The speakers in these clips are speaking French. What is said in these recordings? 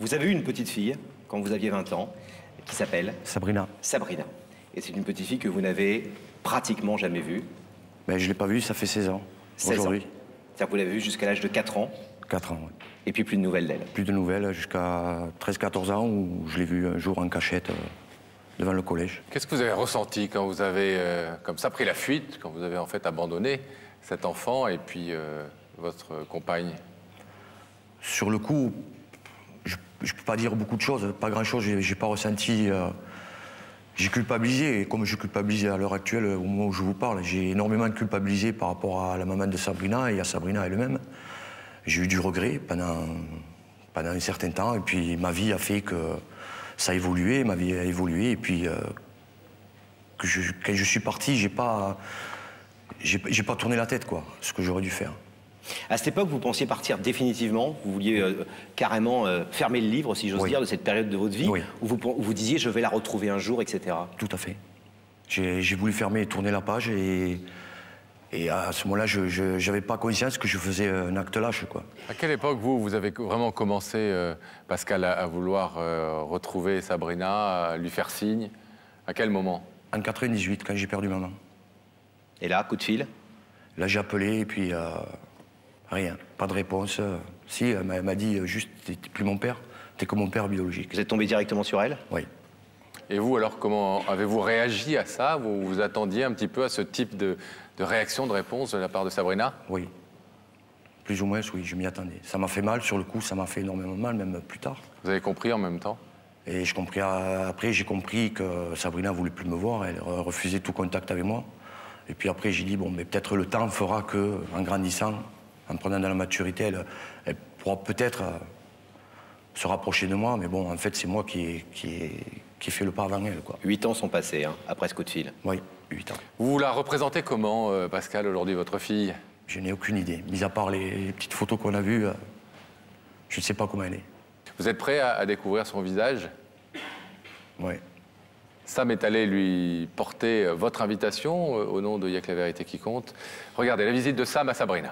Vous avez eu une petite fille quand vous aviez 20 ans, qui s'appelle Sabrina. Sabrina. Et c'est une petite fille que vous n'avez pratiquement jamais vue. Mais je ne l'ai pas vue, ça fait 16 ans. 16 ans. Aujourd'hui. C'est-à-dire que vous l'avez vue jusqu'à l'âge de 4 ans. 4 ans, oui. Et puis plus de nouvelles d'elle. Plus de nouvelles jusqu'à 13-14 ans où je l'ai vue un jour en cachette devant le collège. Qu'est-ce que vous avez ressenti quand vous avez, comme ça, pris la fuite, quand vous avez en fait abandonné cet enfant et puis votre compagne? Sur le coup, je ne peux pas dire beaucoup de choses, pas grand-chose, j'ai pas ressenti... j'ai culpabilisé, et comme je culpabilise à l'heure actuelle, au moment où je vous parle, j'ai énormément culpabilisé par rapport à la maman de Sabrina et à Sabrina elle-même. J'ai eu du regret pendant un certain temps, et puis ma vie a fait que ça a évolué, ma vie a évolué, et puis quand je suis parti, j'ai pas tourné la tête, quoi, ce que j'aurais dû faire. À cette époque, vous pensiez partir définitivement? Vous vouliez carrément fermer le livre, si j'ose dire, de cette période de votre vie? Oui. Où vous disiez, je vais la retrouver un jour, etc. Tout à fait. J'ai voulu fermer et tourner la page, et à ce moment-là, je n'avais pas conscience que je faisais un acte lâche, quoi. À quelle époque, vous avez vraiment commencé, Pascal, à vouloir retrouver Sabrina, à lui faire signe? À quel moment? En 98, quand j'ai perdu maman. Et là, coup de fil? Là, j'ai appelé, et puis rien, pas de réponse. Si, elle m'a dit juste, t'es plus mon père, t'es que mon père biologique. Vous êtes tombé directement sur elle? Oui. Et vous, alors, comment avez-vous réagi à ça? Vous vous attendiez un petit peu à ce type de réaction, de réponse de la part de Sabrina? Oui. Plus ou moins, oui, je m'y attendais. Ça m'a fait mal, sur le coup, ça m'a fait énormément mal, même plus tard. Vous avez compris en même temps? Et après, j'ai compris que Sabrina ne voulait plus me voir, elle refusait tout contact avec moi. Et puis après, j'ai dit, bon, mais peut-être le temps fera qu'en grandissant, en prenant de la maturité, elle pourra peut-être se rapprocher de moi, mais bon, en fait, c'est moi qui ai fait le pas avant elle, quoi. 8 ans sont passés, hein, après ce coup de fil. Oui, 8 ans. Vous la représentez comment, Pascal, aujourd'hui, votre fille? Je n'ai aucune idée. Mis à part les petites photos qu'on a vues, je ne sais pas comment elle est. Vous êtes prêt à découvrir son visage? Oui. Sam est allé lui porter votre invitation au nom de Y'a que la vérité qui compte. Regardez, la visite de Sam à Sabrina.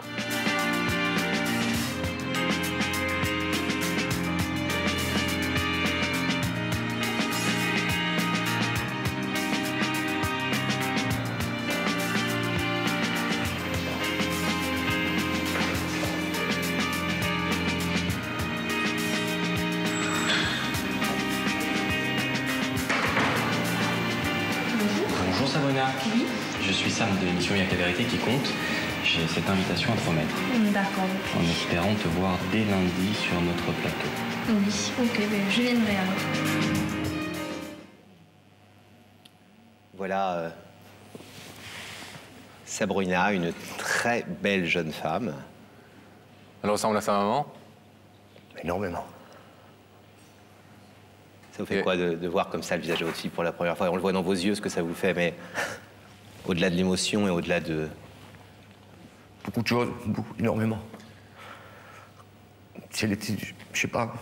Bonjour Sabrina. Oui. Je suis Sam de l'émission Y'a que la vérité qui compte. J'ai cette invitation à te remettre. D'accord. En espérant te voir dès lundi sur notre plateau. Oui, ok, ben, je viendrai alors. Voilà Sabrina, une très belle jeune femme. Elle ressemble à sa maman? Énormément. Ça vous fait quoi de voir comme ça le visage de votre fille pour la première fois? On le voit dans vos yeux, ce que ça vous fait, mais au-delà de l'émotion et au-delà de... Beaucoup de choses, énormément. Je sais pas.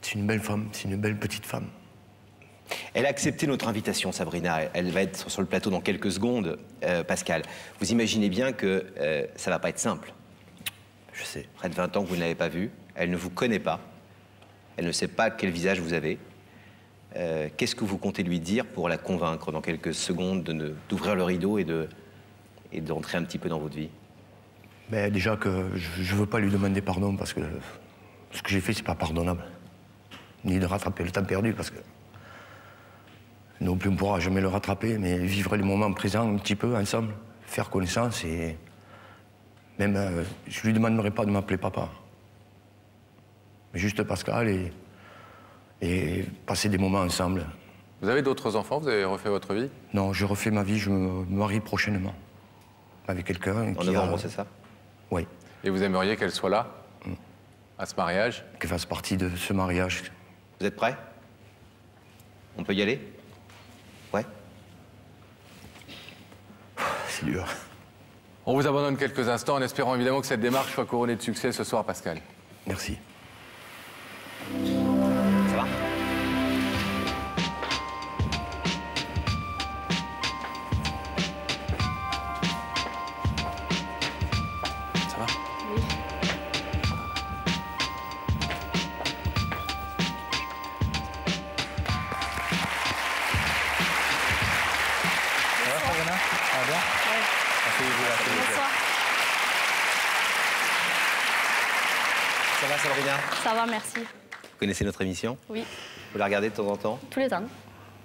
C'est une belle femme, c'est une belle petite femme. Elle a accepté notre invitation, Sabrina. Elle va être sur le plateau dans quelques secondes, Pascal. Vous imaginez bien que ça va pas être simple. Je sais, près de 20 ans que vous ne l'avez pas vue. Elle ne vous connaît pas. Elle ne sait pas quel visage vous avez. Qu'est-ce que vous comptez lui dire pour la convaincre dans quelques secondes d'ouvrir le rideau et d'entrer un petit peu dans votre vie? Mais déjà que je veux pas lui demander pardon parce que ce que j'ai fait, c'est pas pardonnable. Ni de rattraper le temps perdu parce que non plus on pourra jamais le rattraper, mais vivre les moments présents un petit peu ensemble, faire connaissance et même je lui demanderai pas de m'appeler papa. Mais juste Pascal et passer des moments ensemble. Vous avez d'autres enfants? Vous avez refait votre vie? Non, je refais ma vie, je me marie prochainement. Avec quelqu'un qui En novembre, c'est ça? Oui. Et vous aimeriez qu'elle soit là, à ce mariage? Qu'elle fasse partie de ce mariage. Vous êtes prêts? On peut y aller? Ouais? C'est dur. On vous abandonne quelques instants en espérant évidemment que cette démarche soit couronnée de succès ce soir, Pascal. Merci. Ça va? Ça va? Sabrina? Ça va, merci. Vous connaissez notre émission? Oui, Vous la regardez de temps en temps? tous les temps.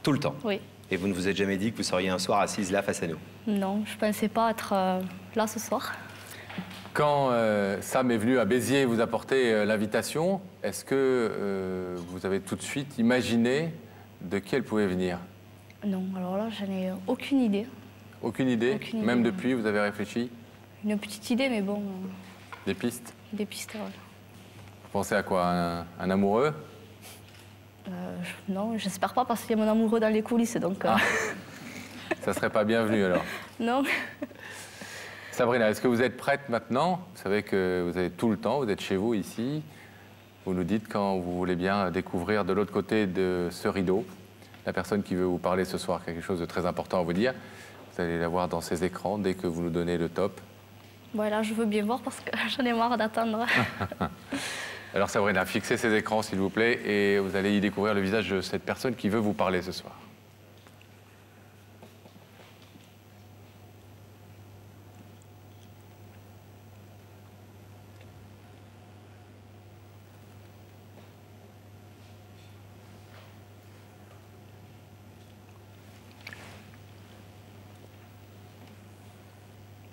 Tout le temps? Oui. Et vous ne vous êtes jamais dit que vous seriez un soir assise là face à nous? Non, je pensais pas être là ce soir. Quand Sam est venu à Béziers vous apporter l'invitation, est-ce que vous avez tout de suite imaginé de qui elle pouvait venir? Non, alors là, j'en ai aucune idée. Aucune idée? Aucune idée, Même non. depuis, vous avez réfléchi? Une petite idée, mais bon, Des pistes? des pistes. Ouais. Vous pensez à quoi? Un amoureux? Non, j'espère pas parce qu'il y a mon amoureux dans les coulisses, donc Ça serait pas bienvenu alors. non. Sabrina, est-ce que vous êtes prête maintenant? Vous savez que vous avez tout le temps, vous êtes chez vous ici. Vous nous dites quand vous voulez bien découvrir de l'autre côté de ce rideau la personne qui veut vous parler ce soir, quelque chose de très important à vous dire. Vous allez la voir dans ces écrans dès que vous nous donnez le top. Bon, là, je veux bien voir parce que j'en ai marre d'attendre. Alors Sabrina, fixez ces écrans s'il vous plaît et vous allez y découvrir le visage de cette personne qui veut vous parler ce soir.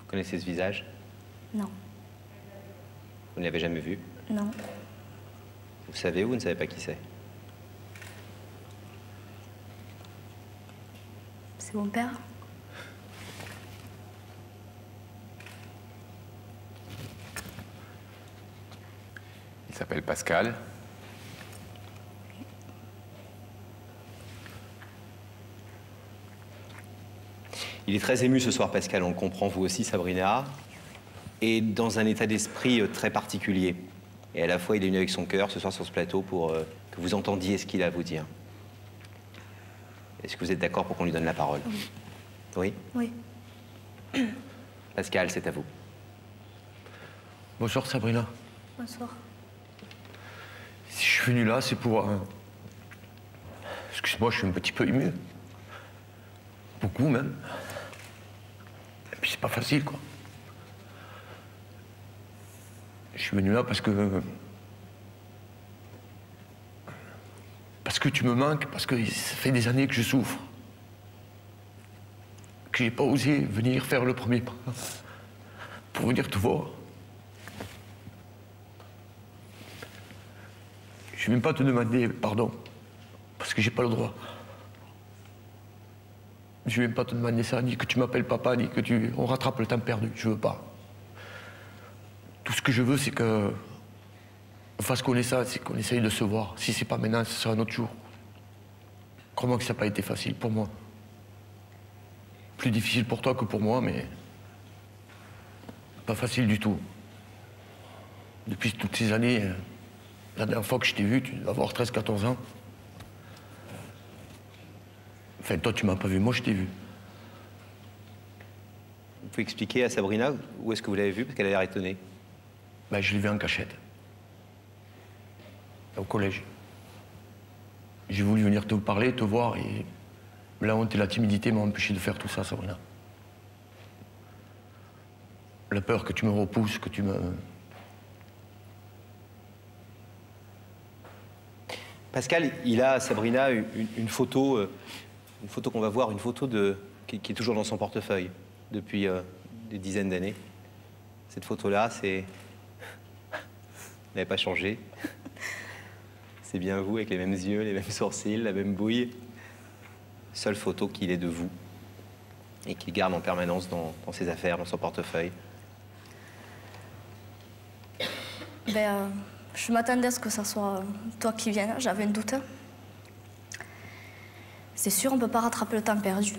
Vous connaissez ce visage? Non, Vous ne l'avez jamais vu? non. Vous savez ou vous ne savez pas qui c'est? C'est mon père. Il s'appelle Pascal. Il est très ému ce soir, Pascal, on le comprend, vous aussi, Sabrina, et dans un état d'esprit très particulier. Et à la fois, il est venu avec son cœur ce soir sur ce plateau pour que vous entendiez ce qu'il a à vous dire. Est-ce que vous êtes d'accord pour qu'on lui donne la parole? Oui. Oui. Pascal, c'est à vous. Bonsoir Sabrina. Bonsoir. Si je suis venu là, c'est pour... Excuse-moi, je suis un petit peu ému. Beaucoup même. Et puis c'est pas facile, quoi. Je suis venu là parce que... Parce que tu me manques, parce que ça fait des années que je souffre. Que j'ai pas osé venir faire le premier pas. Pour venir te voir. Je vais même pas te demander pardon. Parce que j'ai pas le droit. Je vais même pas te demander ça, ni que tu m'appelles papa, ni que on rattrape le temps perdu. Je veux pas. Tout ce que je veux, c'est que on fasse connaissance, c'est qu'on essaye de se voir. Si c'est pas maintenant, ce sera un autre jour. Crois-moi que ça n'a pas été facile pour moi. Plus difficile pour toi que pour moi, mais pas facile du tout. Depuis toutes ces années, la dernière fois que je t'ai vu, tu dois avoir 13-14 ans. Enfin, toi, tu m'as pas vu, moi, je t'ai vu. Vous pouvez expliquer à Sabrina où est-ce que vous l'avez vu, parce qu'elle a l'air étonnée. Ben, je l'ai vu en cachette. Au collège. J'ai voulu venir te parler, te voir, et la honte et la timidité m'ont empêché de faire tout ça, Sabrina. La peur que tu me repousses, que tu me... Pascal, il a, Sabrina, une photo qu'on va voir, une photo qui est toujours dans son portefeuille depuis des dizaines d'années. Cette photo-là, c'est... Elle n'avait pas changé. C'est bien vous, avec les mêmes yeux, les mêmes sourcils, la même bouille. Seule photo qu'il ait de vous et qu'il garde en permanence dans ses affaires, dans son portefeuille. Ben, je m'attendais à ce que ça soit toi qui viennes, j'avais un doute. C'est sûr, on ne peut pas rattraper le temps perdu.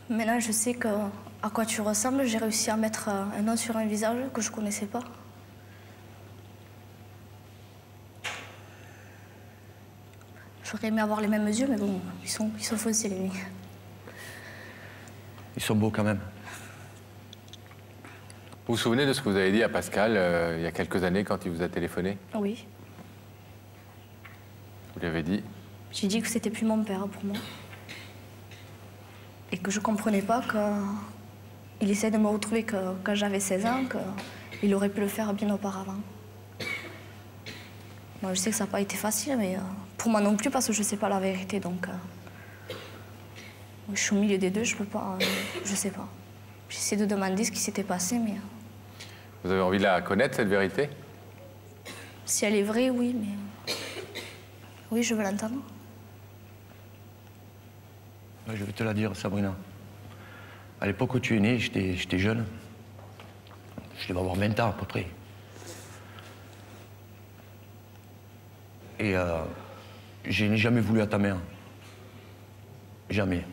Maintenant, je sais à quoi tu ressembles. J'ai réussi à mettre un nom sur un visage que je ne connaissais pas. J'aurais aimé avoir les mêmes yeux, mais bon, ils sont foncés, les miens. Ils sont beaux quand même. Vous vous souvenez de ce que vous avez dit à Pascal il y a quelques années quand il vous a téléphoné? Oui. Vous lui avez dit? J'ai dit que c'était plus mon père pour moi. et que je ne comprenais pas qu'il essaie de me retrouver quand j'avais 16 ans, qu'il aurait pu le faire bien auparavant. Moi, je sais que ça n'a pas été facile, mais pour moi non plus, parce que je ne sais pas la vérité. Donc, je suis au milieu des deux, je peux pas, je ne sais pas. J'essaie de demander ce qui s'était passé, mais... Vous avez envie de la connaître, cette vérité? Si elle est vraie, oui, mais... Oui, je veux l'entendre. Je vais te la dire, Sabrina. À l'époque où tu es née, j'étais jeune. Je devais avoir 20 ans à peu près. Et je n'ai jamais voulu à ta mère. Jamais.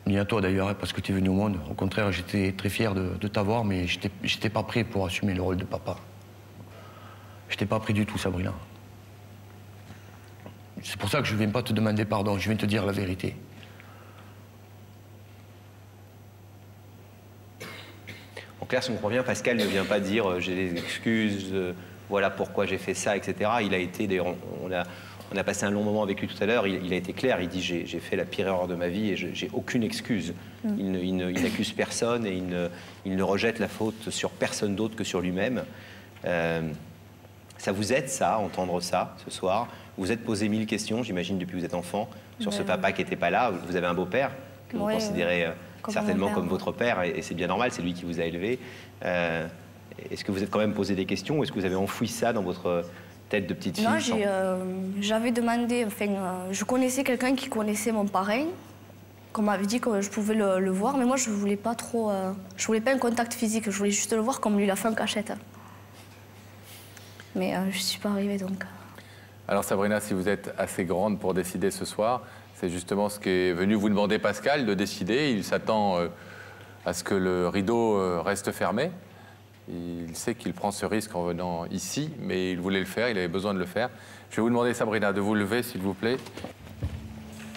Ni à toi d'ailleurs, parce que tu es venu au monde. Au contraire, j'étais très fier de t'avoir, mais j'étais pas prêt pour assumer le rôle de papa. J'étais pas prêt du tout, Sabrina. C'est pour ça que je ne viens pas te demander pardon, je viens te dire la vérité. En clair, si on comprend bien, Pascal ne vient pas dire j'ai des excuses, voilà pourquoi j'ai fait ça, etc. Il a été, on a passé un long moment avec lui tout à l'heure, il a été clair, il dit j'ai fait la pire erreur de ma vie et j'ai aucune excuse. Il n'accuse personne et il ne rejette la faute sur personne d'autre que sur lui-même. Ça vous aide, ça, entendre ça, ce soir? Vous vous êtes posé 1000 questions, j'imagine, depuis que vous êtes enfant, sur ce papa qui n'était pas là. Vous avez un beau-père que vous considérez certainement comme votre père, et c'est bien normal, c'est lui qui vous a élevé. Est-ce que vous êtes quand même posé des questions, ou est-ce que vous avez enfoui ça dans votre tête de petite fille? Non, j'avais demandé, enfin, je connaissais quelqu'un qui connaissait mon parrain, qu'on m'avait dit que je pouvais le voir, mais moi, je voulais pas trop... je voulais pas un contact physique, je voulais juste le voir comme lui l'a fait en cachette. Mais je ne suis pas arrivée, donc... Alors Sabrina, si vous êtes assez grande pour décider ce soir, c'est justement ce qu'est venu vous demander Pascal, de décider. Il s'attend à ce que le rideau reste fermé. Il sait qu'il prend ce risque en venant ici, mais il voulait le faire, il avait besoin de le faire. Je vais vous demander, Sabrina, de vous lever, s'il vous plaît.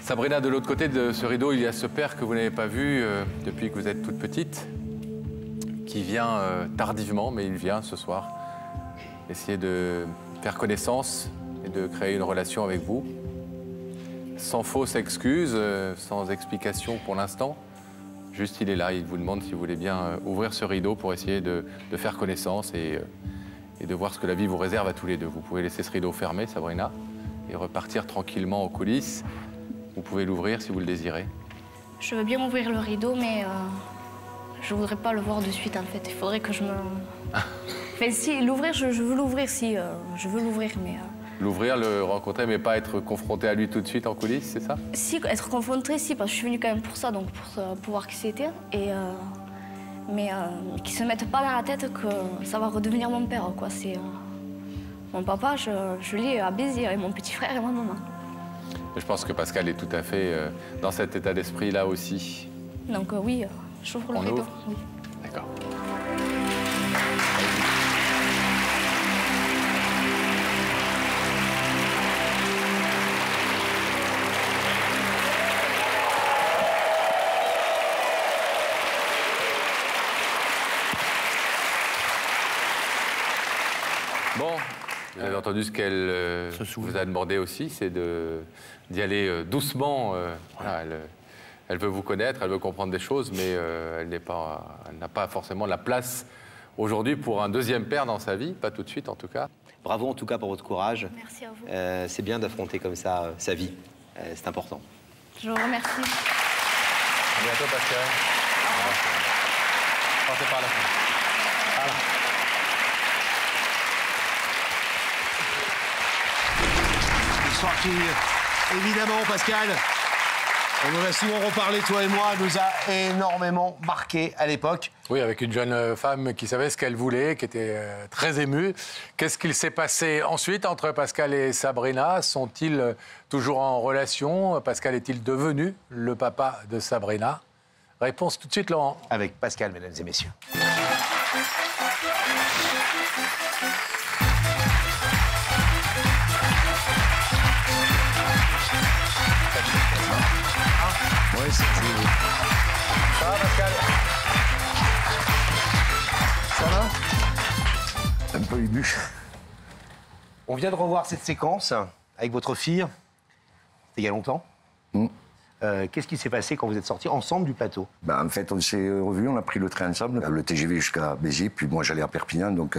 Sabrina, de l'autre côté de ce rideau, il y a ce père que vous n'avez pas vu depuis que vous êtes toute petite, qui vient tardivement, mais il vient ce soir, essayer de faire connaissance et de créer une relation avec vous, sans fausse excuse, sans explication pour l'instant. Juste, il est là, il vous demande si vous voulez bien ouvrir ce rideau pour essayer de faire connaissance et de voir ce que la vie vous réserve à tous les deux. Vous pouvez laisser ce rideau fermé, Sabrina, et repartir tranquillement aux coulisses. Vous pouvez l'ouvrir si vous le désirez. Je veux bien ouvrir le rideau, mais je voudrais pas le voir de suite, en fait. Il faudrait que je me... Enfin, si, l'ouvrir, je veux l'ouvrir, si, je veux l'ouvrir, mais... L'ouvrir, le rencontrer, mais pas être confronté à lui tout de suite en coulisses, c'est ça? Si, être confronté, si, parce que je suis venue quand même pour ça, donc pour voir qui c'était. Mais qu'ils se mettent pas dans la tête que ça va redevenir mon père, quoi. C'est... mon papa, je l'ai à Béziers, et mon petit frère et ma maman. Je pense que Pascal est tout à fait dans cet état d'esprit-là aussi. Donc oui, j'ouvre le rideau. Oui. D'accord. Bon, vous avez entendu ce qu'elle vous a demandé aussi, c'est d'y aller doucement. Voilà, elle veut vous connaître, elle veut comprendre des choses, mais elle n'a pas forcément la place aujourd'hui pour un deuxième père dans sa vie, pas tout de suite en tout cas. Bravo en tout cas pour votre courage. Merci à vous. C'est bien d'affronter comme ça sa vie, c'est important. Je vous remercie. À bientôt Pascal. Au revoir. Partez par la fin. Voilà. Histoire qui, évidemment, Pascal, on en a souvent reparlé, toi et moi, nous a énormément marqué à l'époque. Oui, avec une jeune femme qui savait ce qu'elle voulait, qui était très émue. Qu'est-ce qu'il s'est passé ensuite entre Pascal et Sabrina? Sont-ils toujours en relation? Pascal est-il devenu le papa de Sabrina? Réponse tout de suite, Laurent. Avec Pascal, mesdames et messieurs. Ouais, Ça va, Pascal? Ça va? Un peu ému. On vient de revoir cette séquence avec votre fille. C'était il y a longtemps. Qu'est-ce qui s'est passé quand vous êtes sortis ensemble du plateau? En fait, on s'est revus, on a pris le train ensemble, le TGV jusqu'à Béziers, puis moi j'allais à Perpignan, donc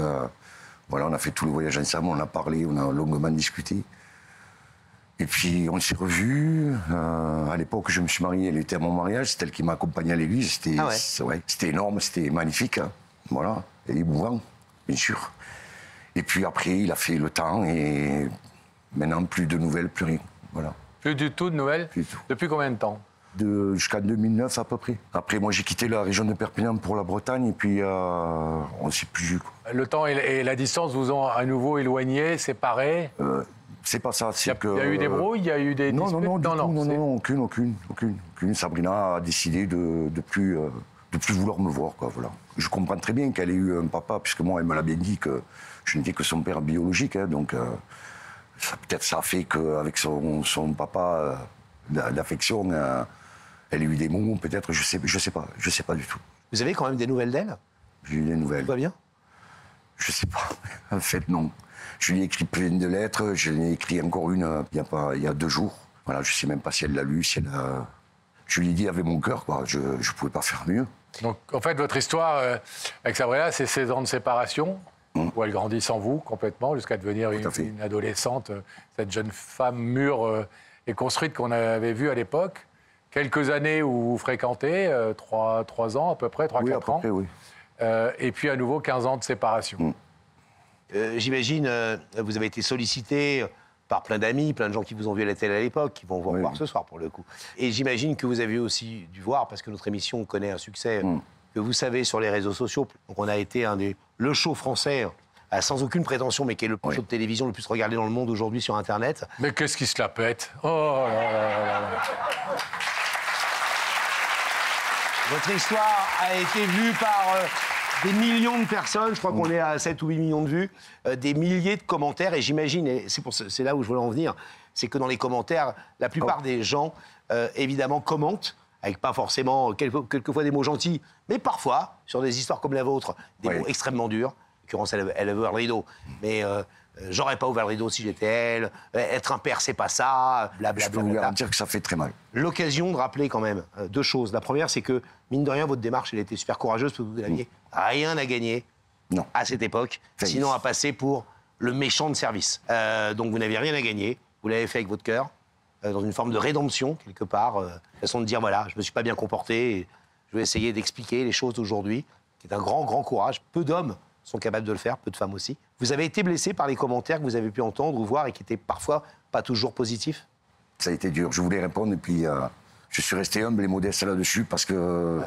voilà, on a fait tout le voyage ensemble, on a parlé, on a longuement discuté. Et puis on s'est revus. À l'époque, je me suis marié, elle était à mon mariage, c'est elle qui m'a accompagné à l'église. C'était énorme, c'était magnifique, hein. Voilà, et émouvant, bien sûr. Et puis après, il a fait le temps et maintenant, plus de nouvelles, plus rien. Voilà. Plus du tout de nouvelles? Plus du tout. Depuis combien de temps? Jusqu'en 2009 à peu près. Après, moi, j'ai quitté la région de Perpignan pour la Bretagne et puis on ne s'est plus vu, quoi. Le temps et la distance vous ont à nouveau éloignés, séparés? C'est pas ça, c'est que... Il y a eu des brouilles, il y a eu des disputes? Non, aucune. Sabrina a décidé de plus vouloir me voir, quoi, voilà. Je comprends très bien qu'elle ait eu un papa, puisque moi, elle me l'a bien dit que je n'étais que son père biologique, hein, donc peut-être ça a fait qu'avec son papa d'affection, elle a eu des mots, peut-être, je sais pas du tout. Vous avez quand même des nouvelles d'elle? J'ai eu des nouvelles. Tout va bien? Je sais pas, en fait, non. Je lui ai écrit plein de lettres, je lui ai écrit encore une il y a 2 jours. Voilà, je sais même pas si elle l'a lu, si elle a... Je lui ai dit avec mon cœur, quoi, je pouvais pas faire mieux. Donc, en fait, votre histoire avec Sabrina, c'est 16 ans de séparation, où elle grandit sans vous complètement, jusqu'à devenir une adolescente, cette jeune femme mûre et construite qu'on avait vue à l'époque. Quelques années où vous fréquentez, 3 ans à peu près, 3-4 ans. Près, oui. Et puis à nouveau 15 ans de séparation. J'imagine, vous avez été sollicité par plein d'amis, plein de gens qui vous ont vu à la télé à l'époque, qui vont vous revoir ce soir pour le coup. Et j'imagine que vous avez aussi dû voir, parce que notre émission connaît un succès, que vous savez sur les réseaux sociaux. Donc on a été le show français, sans aucune prétention, mais qui est le show de télévision le plus regardé dans le monde aujourd'hui sur Internet. Mais qu'est-ce qui se la pète? Oh là là là là. Votre histoire a été vue par des millions de personnes, je crois qu'on est à 7 ou 8 millions de vues, des milliers de commentaires, et j'imagine, et c'est là où je voulais en venir, c'est que dans les commentaires, la plupart des gens, évidemment, commentent, avec pas forcément, quelquefois des mots gentils, mais parfois, sur des histoires comme la vôtre, des mots extrêmement durs. En l'occurrence, elle a ouvert le rideau, mais j'aurais pas ouvert le rideau si j'étais elle, être un père, c'est pas ça, blablabla. Je peux vous garantir que ça fait très mal. L'occasion de rappeler quand même 2 choses. La première, c'est que, mine de rien, votre démarche, elle était super courageuse, parce que vous n'aviez rien à gagner à cette époque, sinon à passer pour le méchant de service. Donc vous n'aviez rien à gagner, vous l'avez fait avec votre cœur, dans une forme de rédemption, quelque part, façon de dire, voilà, je me suis pas bien comporté, et je vais essayer d'expliquer les choses d'aujourd'hui, qui est un grand, grand courage. Peu d'hommes sont capables de le faire, peu de femmes aussi. Vous avez été blessé par les commentaires que vous avez pu entendre ou voir et qui étaient parfois pas toujours positifs? Ça a été dur, je voulais répondre et puis je suis resté humble et modeste là-dessus parce que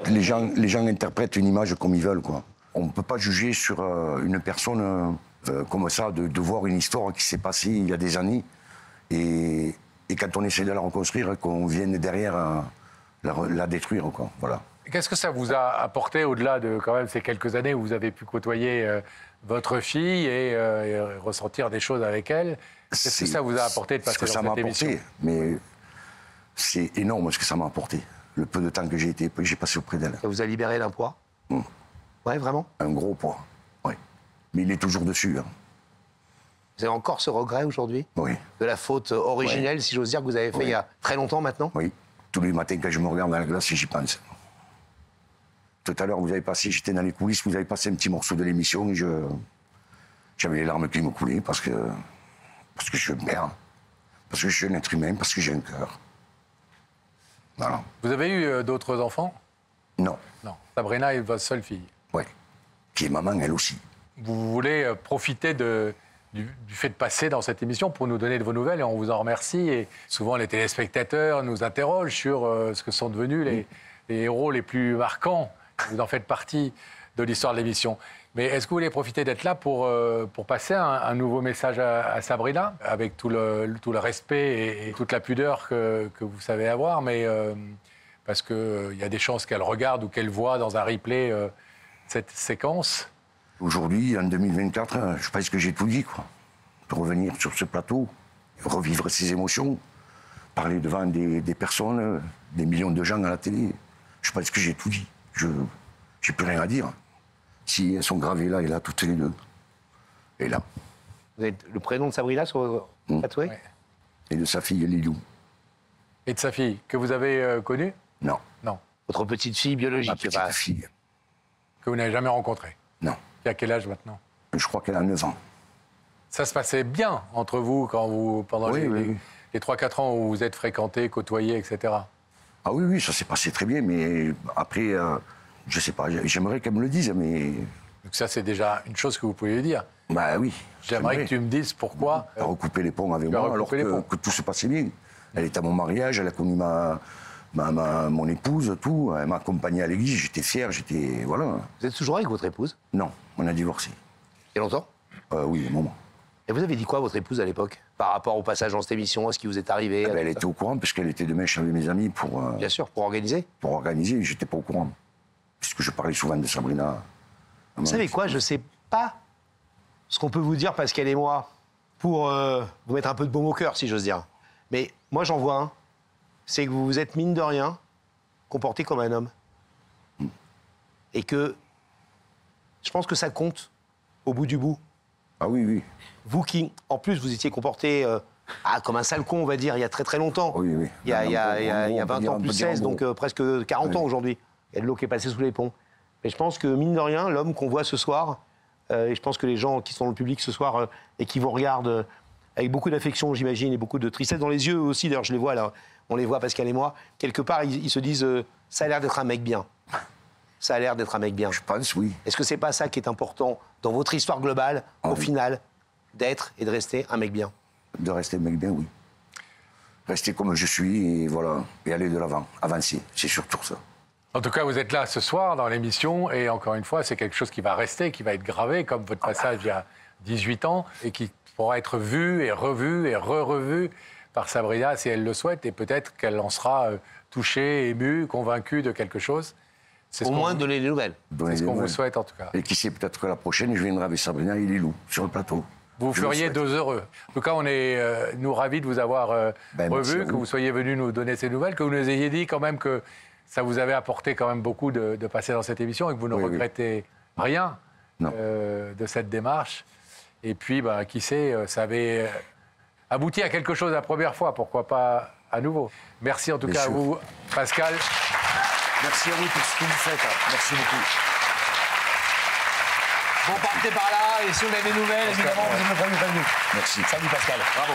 les gens interprètent une image comme ils veulent, quoi. On ne peut pas juger sur une personne comme ça, de voir une histoire qui s'est passée il y a des années et quand on essaie de la reconstruire, qu'on vienne derrière la détruire, quoi. Voilà. Qu'est-ce que ça vous a apporté au-delà de quand même ces quelques années où vous avez pu côtoyer votre fille et ressentir des choses avec elle? Qu'est-ce que ça vous a apporté de passer dans cette émission? Mais c'est énorme ce que ça m'a apporté. Le peu de temps que j'ai passé auprès d'elle. Ça vous a libéré d'un poids? Ouais, vraiment? Un gros poids, oui. Mais il est toujours dessus, hein. Vous avez encore ce regret aujourd'hui? Oui. De la faute originelle, si j'ose dire, que vous avez fait il y a très longtemps maintenant? Oui. Tous les matins, quand je me regarde dans la glace, j'y pense. Tout à l'heure, vous avez passé, j'étais dans les coulisses, vous avez passé un petit morceau de l'émission et j'avais les larmes qui me coulaient parce que je suis un père, parce que je suis un être humain, parce que j'ai un cœur. Voilà. Vous avez eu d'autres enfants? Non. Non. Sabrina est votre seule fille? Oui. Qui est maman, elle aussi. Vous voulez profiter du fait de passer dans cette émission pour nous donner de vos nouvelles et on vous en remercie. Et souvent, les téléspectateurs nous interrogent sur ce que sont devenus les héros les plus marquants. Vous en faites partie de l'histoire de l'émission. Mais est-ce que vous voulez profiter d'être là pour passer un nouveau message à Sabrina, avec tout le respect et toute la pudeur que vous savez avoir, mais parce qu'il y a des chances qu'elle regarde ou qu'elle voit dans un replay cette séquence? Aujourd'hui, en 2024, je pense que j'ai tout dit, quoi. De revenir sur ce plateau, revivre ses émotions, parler devant des personnes, des millions de gens à la télé. Je pense que j'ai tout dit. Je n'ai plus rien à dire. Si elles sont gravées là et là, toutes les deux. Et là. Vous avez le prénom de Sabrina sur tatoué? Ouais. Et de sa fille Lilou. Et de sa fille, que vous avez connue? Non. Non. Votre petite fille biologique. Ma petite fille. Que vous n'avez jamais rencontrée? Non. Et à quel âge maintenant? Je crois qu'elle a 9 ans. Ça se passait bien entre vous quand vous, pendant Oui, les 3-4 ans où vous êtes fréquentés, côtoyés, etc. Ah oui, ça s'est passé très bien, mais après, je sais pas, j'aimerais qu'elle me le dise, mais... Donc ça, c'est déjà une chose que vous pouvez lui dire. Bah oui. J'aimerais que tu me dises pourquoi... Elle a recoupé les ponts avec moi, alors que tout se passait bien. Elle était à mon mariage, elle a connu mon épouse, tout. Elle m'a accompagné à l'église, j'étais fier, voilà. Vous êtes toujours avec votre épouse? Non, on a divorcé. Il y a longtemps? Oui, un moment. Et vous avez dit quoi à votre épouse à l'époque? Par rapport au passage dans cette émission, à ce qui vous est arrivé? Elle était au courant, parce qu'elle était de mèche avec mes amis pour... Bien sûr, pour organiser? Pour organiser, j'étais pas au courant. Puisque je parlais souvent de Sabrina. Vous savez quoi? Je sais pas ce qu'on peut vous dire, Pascal et moi, pour vous mettre un peu de baume au cœur, si j'ose dire. Mais moi, j'en vois un. C'est que vous vous êtes, mine de rien, comporté comme un homme. Et que je pense que ça compte au bout du bout. Ah oui. Vous qui, en plus, vous étiez comporté comme un sale con, on va dire, il y a très très longtemps. Oui. Il y a 20 ans plus 16, donc presque 40 ans aujourd'hui. Il y a de l'eau qui est passée sous les ponts. Mais je pense que, mine de rien, l'homme qu'on voit ce soir, et je pense que les gens qui sont dans le public ce soir et qui vous regardent avec beaucoup d'affection, j'imagine, et beaucoup de tristesse dans les yeux aussi, d'ailleurs je les vois là, on les voit, Pascal et moi, quelque part, ils se disent ça a l'air d'être un mec bien. Ça a l'air d'être un mec bien. Je pense, oui. Est-ce que c'est pas ça qui est important dans votre histoire globale, au final, d'être et de rester un mec bien? De rester un mec bien, oui. Rester comme je suis, et voilà, et aller de l'avant, avancer, c'est surtout ça. En tout cas, vous êtes là ce soir dans l'émission, et encore une fois, c'est quelque chose qui va rester, qui va être gravé, comme votre passage il y a 18 ans, et qui pourra être vu et revu et re-revu par Sabrina si elle le souhaite, et peut-être qu'elle en sera touchée, émue, convaincue de quelque chose. Au moins donner des nouvelles. C'est ce qu'on vous souhaite en tout cas. Et qui sait, peut-être que la prochaine, je viendrai avec Sabrina et Lilou sur le plateau. Vous feriez deux heureux. En tout cas, on est, nous, ravis de vous avoir revu, que vous soyez venu nous donner ces nouvelles, que vous nous ayez dit quand même que ça vous avait apporté quand même beaucoup de passer dans cette émission et que vous ne regrettez rien de cette démarche. Et puis, qui sait, ça avait abouti à quelque chose la première fois, pourquoi pas à nouveau. Merci en tout cas à vous, Pascal. Merci à vous pour ce que vous faites. Merci beaucoup. Bon, partez par là, et si vous avez des nouvelles, évidemment, vous me prévenez. Merci. Salut Pascal. Bravo.